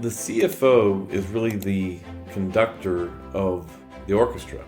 The CFO is really the conductor of the orchestra.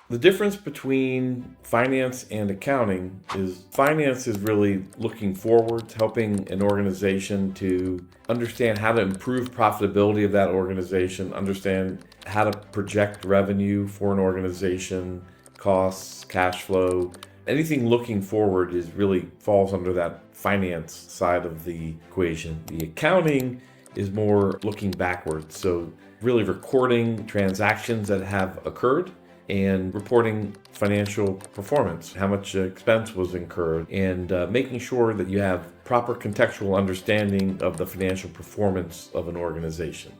The difference between finance and accounting is finance is really looking forward, helping an organization to understand how to improve profitability of that organization, understand how to project revenue for an organization, costs, cash flow. Anything looking forward is really falls under that finance side of the equation. The accounting is more looking backwards. So really recording transactions that have occurred and reporting financial performance, how much expense was incurred, and making sure that you have proper contextual understanding of the financial performance of an organization.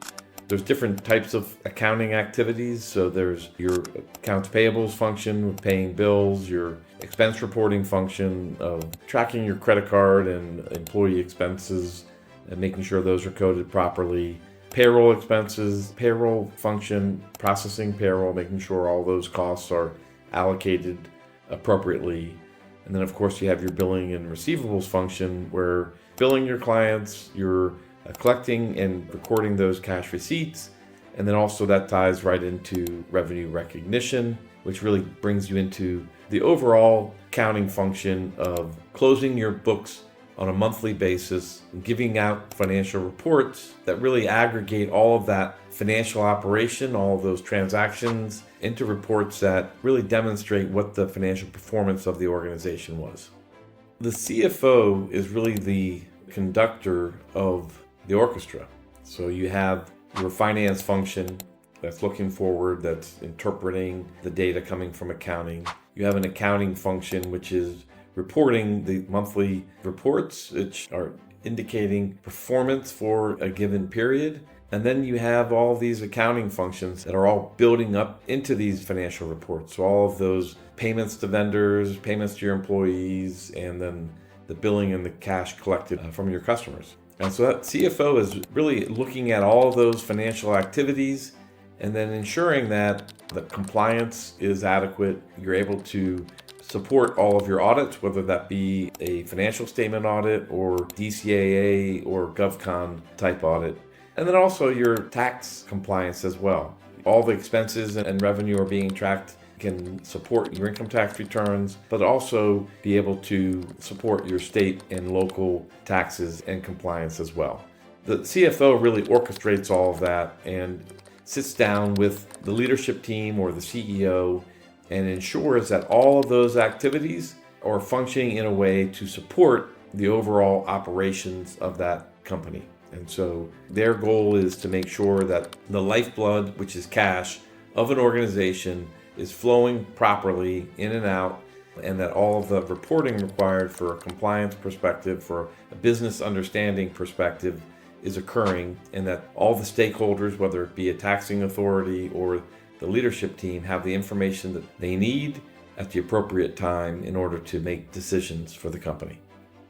There's different types of accounting activities. So there's your accounts payables function with paying bills, your expense reporting function of tracking your credit card and employee expenses and making sure those are coded properly. Payroll expenses, payroll function, processing payroll, making sure all those costs are allocated appropriately. And then of course you have your billing and receivables function where billing your clients, you're collecting and recording those cash receipts. And then also that ties right into revenue recognition, which really brings you into the overall accounting function of closing your books on a monthly basis, giving out financial reports that really aggregate all of that financial operation, all of those transactions into reports that really demonstrate what the financial performance of the organization was. The CFO is really the conductor of the orchestra. So you have your finance function that's looking forward, that's interpreting the data coming from accounting. You have an accounting function, which is reporting the monthly reports, which are indicating performance for a given period. And then you have all these accounting functions that are all building up into these financial reports. So all of those payments to vendors, payments to your employees, and then the billing and the cash collected from your customers. And so that CFO is really looking at all of those financial activities and then ensuring that the compliance is adequate. You're able to support all of your audits, whether that be a financial statement audit or DCAA or GovCon type audit. And then also your tax compliance as well. All the expenses and revenue are being tracked, can support your income tax returns, but also be able to support your state and local taxes and compliance as well. The CFO really orchestrates all of that and sits down with the leadership team or the CEO and ensures that all of those activities are functioning in a way to support the overall operations of that company. And so their goal is to make sure that the lifeblood, which is cash, of an organization is flowing properly in and out, and that all of the reporting required for a compliance perspective, for a business understanding perspective, is occurring, and that all the stakeholders, whether it be a taxing authority or the leadership team, have the information that they need at the appropriate time in order to make decisions for the company.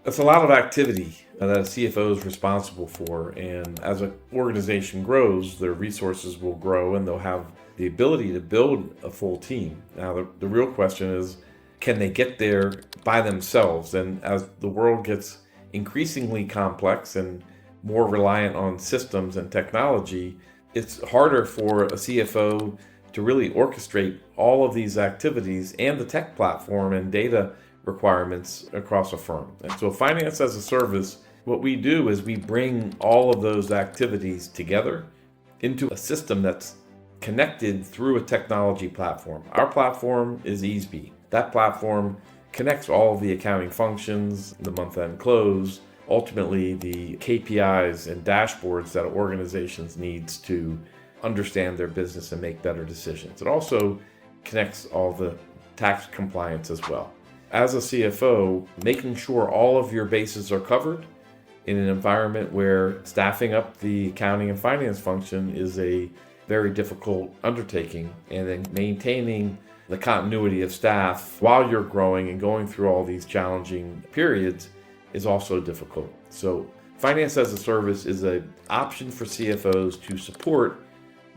That's a lot of activity that a CFO is responsible for, and as an organization grows, their resources will grow and they'll have the ability to build a full team. Now, the real question is, can they get there by themselves? And as the world gets increasingly complex and more reliant on systems and technology, it's harder for a CFO to really orchestrate all of these activities and the tech platform and data requirements across a firm. And so finance as a service, what we do is we bring all of those activities together into a system that's connected through a technology platform. Our platform is Easby. That platform connects all of the accounting functions, the month-end close, ultimately the KPIs and dashboards that organizations needs to understand their business and make better decisions. It also connects all the tax compliance as well. As a CFO, making sure all of your bases are covered in an environment where staffing up the accounting and finance function is a very difficult undertaking, and then maintaining the continuity of staff while you're growing and going through all these challenging periods is also difficult. So finance as a service is an option for CFOs to support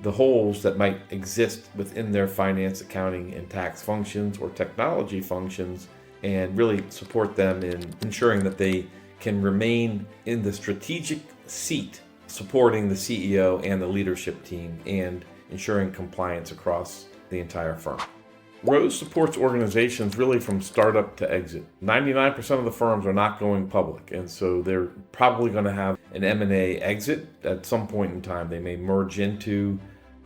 the holes that might exist within their finance, accounting, and tax functions or technology functions, and really support them in ensuring that they can remain in the strategic seat supporting the CEO and the leadership team and ensuring compliance across the entire firm. Rose supports organizations really from startup to exit. 99% of the firms are not going public, and so they're probably going to have an M&A exit at some point in time. They may merge into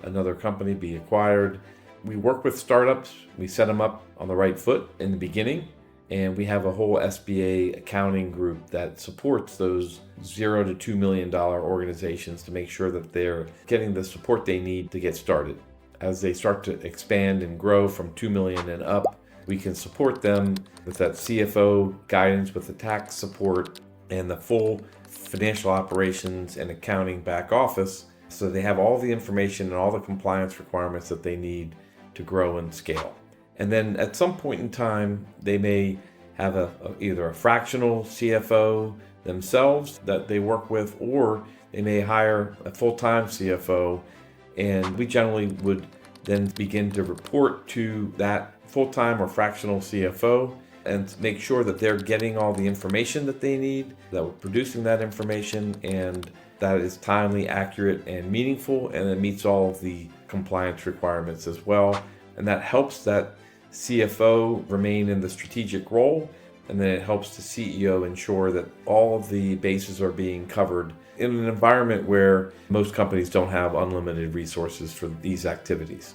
another company, be acquired. We work with startups. We set them up on the right foot in the beginning, and we have a whole SBA accounting group that supports those $0 to $2 million organizations to make sure that they're getting the support they need to get started. As they start to expand and grow from 2 million and up, we can support them with that CFO guidance, with the tax support, and the full financial operations and accounting back office, so they have all the information and all the compliance requirements that they need to grow and scale. And then at some point in time, they may have either a fractional CFO themselves that they work with, or they may hire a full-time CFO. And we generally would then begin to report to that full-time or fractional CFO and make sure that they're getting all the information that they need, that we're producing that information, and that is timely, accurate, and meaningful, and it meets all of the compliance requirements as well. And that helps that CFO remain in the strategic role, and then it helps the CEO ensure that all of the bases are being covered in an environment where most companies don't have unlimited resources for these activities.